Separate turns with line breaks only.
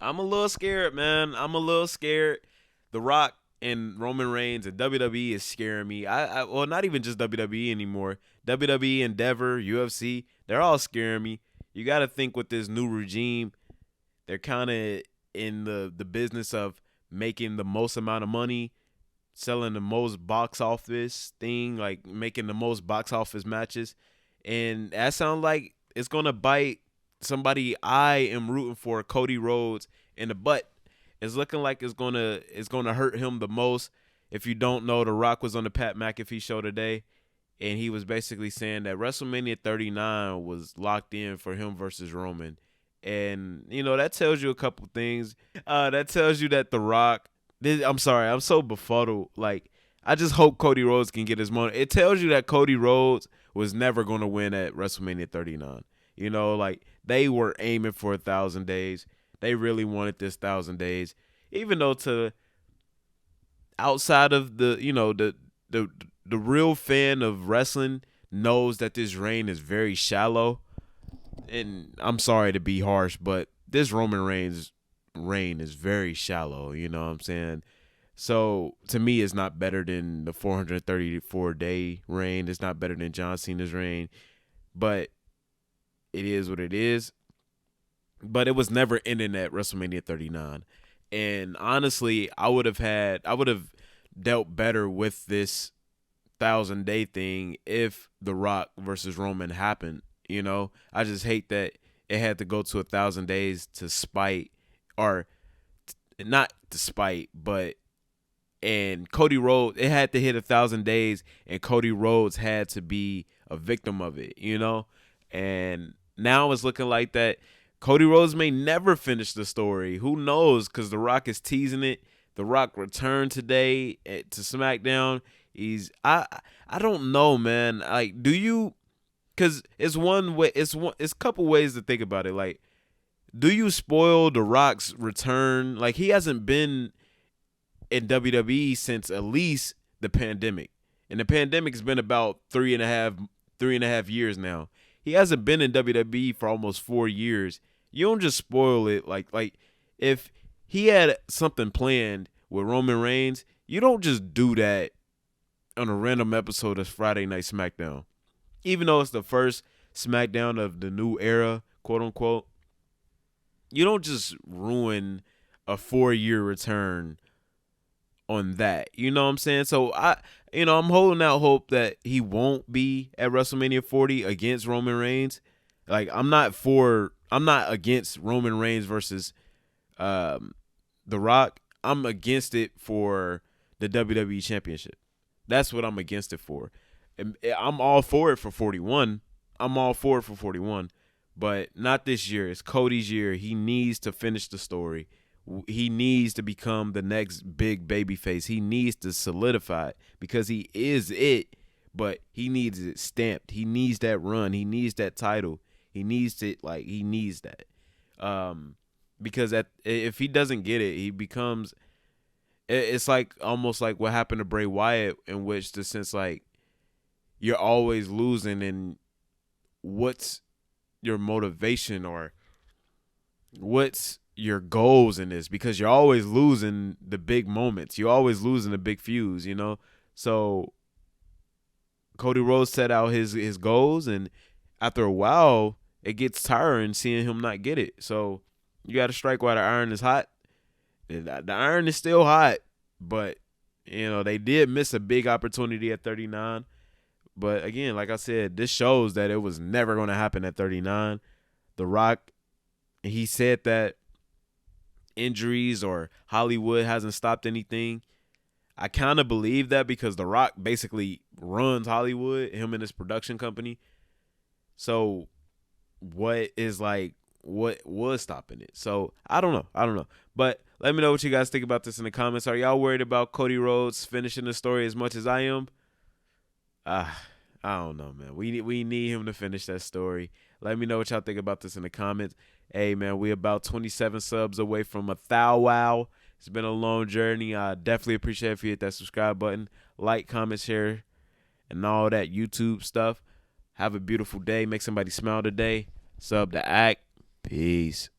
I'm a little scared, man. I'm a little scared. The Rock and Roman Reigns and WWE is scaring me. Well, not even just WWE anymore. WWE, Endeavor, UFC, they're all scaring me. You got to think with this new regime, they're kind of in the business of making the most amount of money, selling the most box office thing, like making the most box office matches. And that sounds like it's gonna bite somebody I am rooting for, Cody Rhodes, in the butt. It's looking like it's gonna hurt him the most. If you don't know, The Rock was on the Pat McAfee show today, and he was basically saying that WrestleMania 39 was locked in for him versus Roman. And that tells you a couple things. That tells you that The Rock. I'm sorry, I'm so befuddled. Like, I just hope Cody Rhodes can get his money. It tells you that Cody Rhodes was never going to win at WrestleMania 39. Like, they were aiming for 1,000 days. They really wanted this 1,000 days, even though to outside of the real fan of wrestling knows that this reign is very shallow. And I'm sorry to be harsh, but this Roman Reigns reign is very shallow. You know what I'm saying? So to me, it's not better than the 434-day reign. It's not better than John Cena's reign, but it is what it is. But it was never ending at WrestleMania 39. And honestly, I would have dealt better with this 1,000-day thing if The Rock versus Roman happened. I just hate that it had to go to 1,000 days to spite, or not to spite, but and Cody Rhodes, it had to hit 1,000 days, and Cody Rhodes had to be a victim of it. And now it's looking like that Cody Rhodes may never finish the story. Who knows? Because The Rock is teasing it. The Rock returned today to SmackDown. I don't know, man. Like, do you? Because it's one way. It's a couple ways to think about it. Like, do you spoil The Rock's return? Like, he hasn't been in WWE since at least the pandemic, and the pandemic's been about three and a half years now. He hasn't been in WWE for almost 4 years. You don't just spoil it. Like if he had something planned with Roman Reigns, you don't just do that on a random episode of Friday Night SmackDown. Even though it's the first SmackDown of the new era, quote unquote, you don't just ruin a 4-year return on that. You know what I'm saying? So I'm holding out hope that he won't be at WrestleMania 40 against Roman Reigns. Like, I'm not against Roman Reigns versus The Rock. I'm against it for the WWE Championship. That's what I'm against it for. And I'm all for it for 41. But not this year. It's Cody's year. He needs to finish the story. He needs to become the next big babyface. He needs to solidify it because he is it, but he needs it stamped. He needs that run. He needs that title. He needs that. Because if he doesn't get it, he becomes. It's like almost like what happened to Bray Wyatt, in which the sense like you're always losing, and what's your motivation or what's your goals in this, because you're always losing the big moments. You're always losing the big feuds, So Cody Rhodes set out his goals, and after a while, it gets tiring seeing him not get it. So you got to strike while the iron is hot. The iron is still hot, but they did miss a big opportunity at 39. But again, like I said, this shows that it was never going to happen at 39. The Rock, he said that injuries or Hollywood hasn't stopped anything. I kind of believe that because The Rock basically runs Hollywood, him and his production company. So what was stopping it? So I don't know. But let me know what you guys think about this in the comments. Are y'all worried about Cody Rhodes finishing the story as much as I am? I don't know, man. We need him to finish that story. Let me know what y'all think about this in the comments. Hey, man, we about 27 subs away from a thou wow. It's been a long journey. I definitely appreciate if you hit that subscribe button, like, comment, share, and all that YouTube stuff. Have a beautiful day. Make somebody smile today. Sub to Act. Peace.